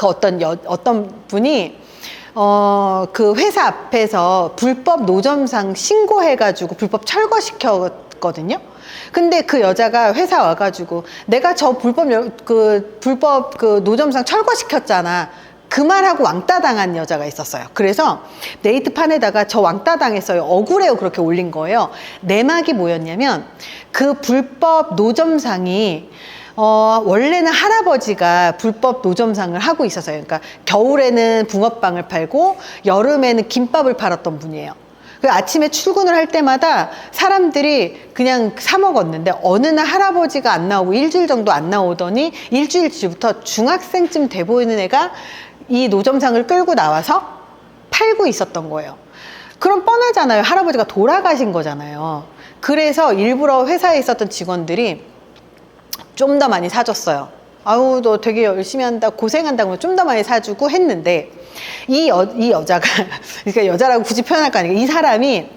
그 어떤 분이 그 회사 앞에서 불법 노점상 신고해가지고 불법 철거시켰거든요. 근데 그 여자가 회사 와가지고 내가 저 불법 노점상 철거시켰잖아. 그 말하고 왕따 당한 여자가 있었어요. 그래서 네이트판에다가 저 왕따 당했어요. 억울해요. 그렇게 올린 거예요. 내막이 뭐였냐면 그 불법 노점상이 원래는 할아버지가 불법 노점상을 하고 있었어요. 그러니까 겨울에는 붕어빵을 팔고 여름에는 김밥을 팔았던 분이에요. 그 아침에 출근을 할 때마다 사람들이 그냥 사 먹었는데 어느 날 할아버지가 안 나오고 일주일 정도 안 나오더니 일주일 뒤부터 중학생쯤 돼 보이는 애가 이 노점상을 끌고 나와서 팔고 있었던 거예요. 그럼 뻔하잖아요. 할아버지가 돌아가신 거잖아요. 그래서 일부러 회사에 있었던 직원들이 좀 더 많이 사줬어요. 아우 너 되게 열심히 한다 고생한다고 좀 더 많이 사주고 했는데 이 여자가 그러니까 여자라고 굳이 표현할 거 아니에요. 이 사람이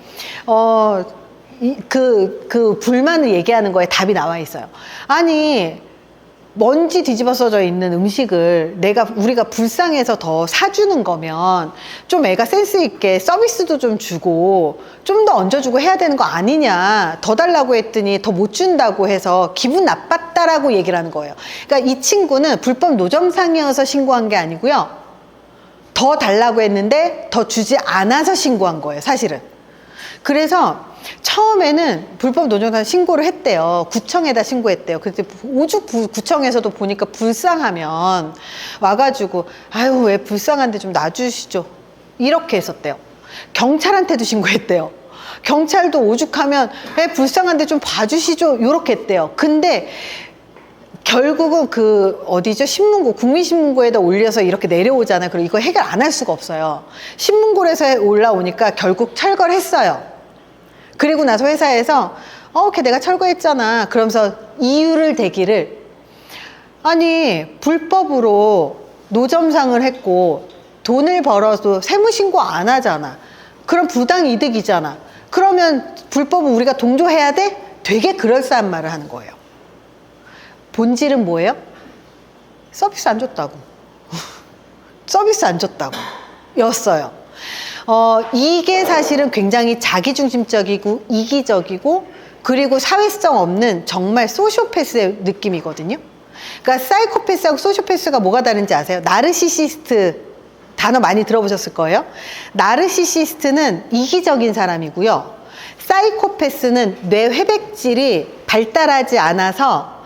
그 불만을 얘기하는 거에 답이 나와 있어요. 아니 먼지 뒤집어 써져 있는 음식을 우리가 불쌍해서 더 사주는 거면 좀 애가 센스 있게 서비스도 좀 주고 좀 더 얹어주고 해야 되는 거 아니냐. 더 달라고 했더니 더 못 준다고 해서 기분 나빴다라고 얘기를 하는 거예요. 그러니까 이 친구는 불법 노점상이어서 신고한 게 아니고요. 더 달라고 했는데 더 주지 않아서 신고한 거예요, 사실은. 그래서 처음에는 불법 노점상 신고를 했대요. 구청에다 신고했대요. 그때 오죽구청에서도 보니까 불쌍하면 와가지고 아유 왜 불쌍한데 좀 놔주시죠 이렇게 했었대요. 경찰한테도 신고했대요. 경찰도 오죽하면 왜 불쌍한데 좀 봐주시죠 이렇게 했대요. 근데 결국은 어디죠? 신문고, 국민신문고에다 올려서 이렇게 내려오잖아요. 그리고 이거 해결 안 할 수가 없어요. 신문고에서 올라오니까 결국 철거를 했어요. 그리고 나서 회사에서 걔 내가 철거했잖아. 그러면서 이유를 대기를 아니 불법으로 노점상을 했고 돈을 벌어도 세무신고 안 하잖아. 그럼 부당이득이잖아. 그러면 불법은 우리가 동조해야 돼? 되게 그럴싸한 말을 하는 거예요. 본질은 뭐예요? 서비스 안 줬다고. 서비스 안 줬다고 였어요. 이게 사실은 굉장히 자기중심적이고 이기적이고 그리고 사회성 없는 정말 소시오패스의 느낌이거든요. 그러니까 사이코패스하고 소시오패스가 뭐가 다른지 아세요? 나르시시스트 단어 많이 들어보셨을 거예요. 나르시시스트는 이기적인 사람이고요. 사이코패스는 뇌 회백질이 발달하지 않아서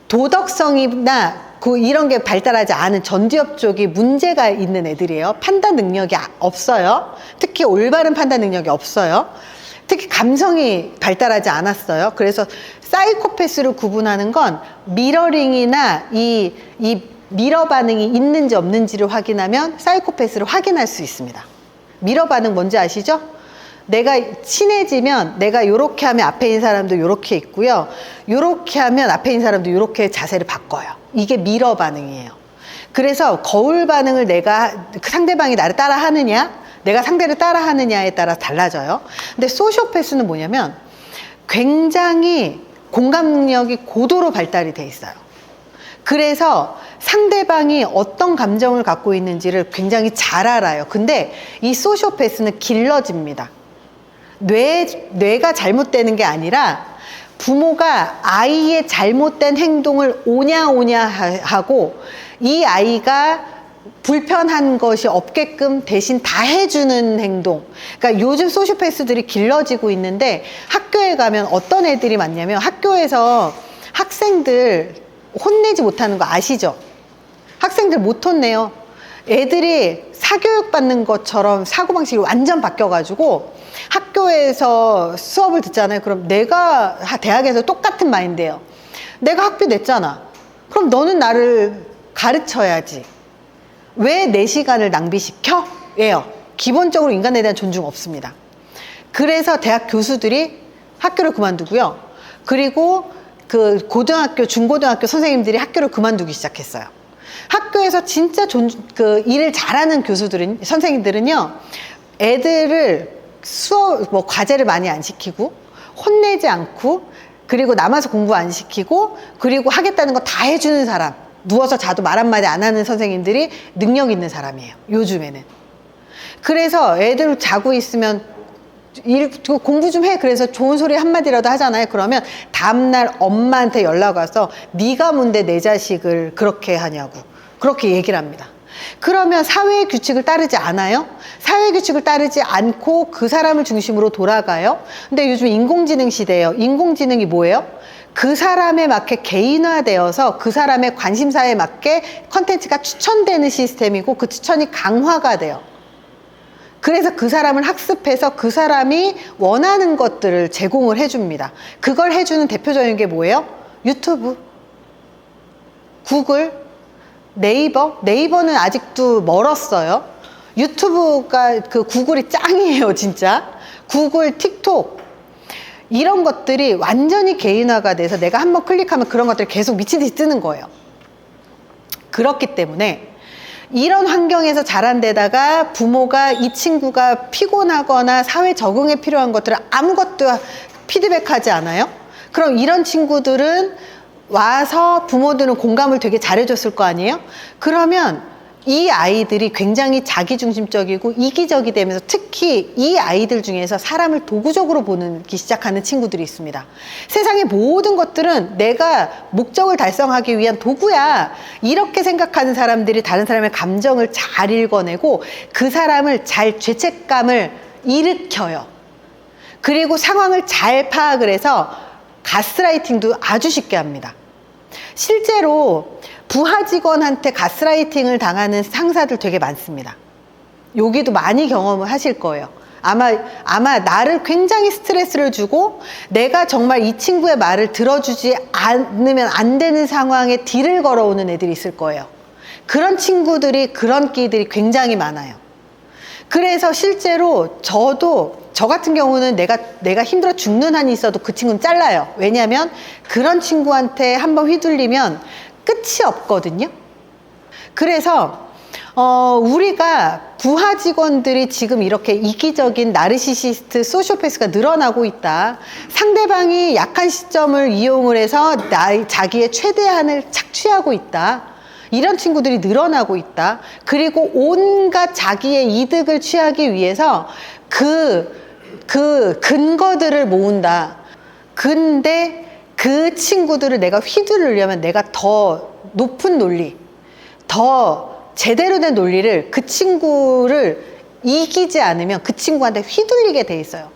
도덕성이나 이런 게 발달하지 않은 전두엽 쪽이 문제가 있는 애들이에요. 판단 능력이 없어요. 특히 올바른 판단 능력이 없어요. 특히 감성이 발달하지 않았어요. 그래서 사이코패스를 구분하는 건 미러링이나 이 미러 반응이 있는지 없는지를 확인하면 사이코패스를 확인할 수 있습니다. 미러 반응 뭔지 아시죠? 내가 친해지면 내가 요렇게 하면 앞에 있는 사람도 요렇게 있고요. 요렇게 하면 앞에 있는 사람도 요렇게 자세를 바꿔요. 이게 미러 반응이에요. 그래서 거울 반응을 상대방이 나를 따라 하느냐, 내가 상대를 따라 하느냐에 따라 달라져요. 근데 소시오패스는 뭐냐면 굉장히 공감 능력이 고도로 발달이 돼 있어요. 그래서 상대방이 어떤 감정을 갖고 있는지를 굉장히 잘 알아요. 근데 이 소시오패스는 길러집니다. 뇌가 잘못되는 게 아니라 부모가 아이의 잘못된 행동을 오냐오냐 하고 이 아이가 불편한 것이 없게끔 대신 다 해주는 행동. 그러니까 요즘 소시오패스들이 길러지고 있는데 학교에 가면 어떤 애들이 많냐면 학교에서 학생들 혼내지 못하는 거 아시죠? 학생들 못 혼내요. 애들이 사교육 받는 것처럼 사고방식이 완전 바뀌어가지고 학교에서 수업을 듣잖아요. 그럼 내가 대학에서 똑같은 마인드예요. 내가 학비 냈잖아. 그럼 너는 나를 가르쳐야지. 왜 내 시간을 낭비시켜? 예요. 기본적으로 인간에 대한 존중 없습니다. 그래서 대학 교수들이 학교를 그만두고요. 그리고 고등학교, 중고등학교 선생님들이 학교를 그만두기 시작했어요. 학교에서 진짜 일을 잘하는 선생님들은요, 애들을 과제를 많이 안 시키고, 혼내지 않고, 그리고 남아서 공부 안 시키고, 그리고 하겠다는 거 다 해주는 사람. 누워서 자도 말 한마디 안 하는 선생님들이 능력 있는 사람이에요, 요즘에는. 그래서 애들 자고 있으면 공부 좀 해. 그래서 좋은 소리 한마디라도 하잖아요. 그러면 다음날 엄마한테 연락 와서 네가 뭔데 내 자식을 그렇게 하냐고 그렇게 얘기를 합니다. 그러면 사회의 규칙을 따르지 않아요? 사회의 규칙을 따르지 않고 그 사람을 중심으로 돌아가요? 근데 요즘 인공지능 시대예요. 인공지능이 뭐예요? 그 사람에 맞게 개인화되어서 그 사람의 관심사에 맞게 컨텐츠가 추천되는 시스템이고 그 추천이 강화가 돼요. 그래서 그 사람을 학습해서 그 사람이 원하는 것들을 제공을 해줍니다. 그걸 해주는 대표적인 게 뭐예요? 유튜브, 구글, 네이버. 네이버는 아직도 멀었어요. 유튜브가 그 구글이 짱이에요, 진짜. 구글, 틱톡 이런 것들이 완전히 개인화가 돼서 내가 한번 클릭하면 그런 것들이 계속 미친 듯이 뜨는 거예요. 그렇기 때문에 이런 환경에서 자란 데다가 부모가 이 친구가 피곤하거나 사회 적응에 필요한 것들을 아무것도 피드백하지 않아요? 그럼 이런 친구들은 와서 부모들은 공감을 되게 잘해줬을 거 아니에요? 그러면 이 아이들이 굉장히 자기중심적이고 이기적이 되면서 특히 이 아이들 중에서 사람을 도구적으로 보기 시작하는 친구들이 있습니다. 세상의 모든 것들은 내가 목적을 달성하기 위한 도구야. 이렇게 생각하는 사람들이 다른 사람의 감정을 잘 읽어내고 그 사람을 잘 죄책감을 일으켜요. 그리고 상황을 잘 파악을 해서 가스라이팅도 아주 쉽게 합니다. 실제로 부하 직원한테 가스라이팅을 당하는 상사들 되게 많습니다. 여기도 많이 경험을 하실 거예요. 아마 나를 굉장히 스트레스를 주고 내가 정말 이 친구의 말을 들어주지 않으면 안 되는 상황에 딜을 걸어오는 애들이 있을 거예요. 그런 친구들이, 그런 끼들이 굉장히 많아요. 그래서 실제로 저 같은 경우는 내가 힘들어 죽는 한이 있어도 그 친구는 잘라요. 왜냐하면 그런 친구한테 한번 휘둘리면 끝이 없거든요. 그래서 우리가 부하 직원들이 지금 이렇게 이기적인 나르시시스트, 소시오패스가 늘어나고 있다. 상대방이 약한 시점을 이용을 해서 자기의 최대한을 착취하고 있다. 이런 친구들이 늘어나고 있다. 그리고 온갖 자기의 이득을 취하기 위해서 그 근거들을 모은다. 근데 그 친구들을 내가 휘두르려면 내가 더 높은 논리, 더 제대로 된 논리를 그 친구를 이기지 않으면 그 친구한테 휘둘리게 돼 있어요.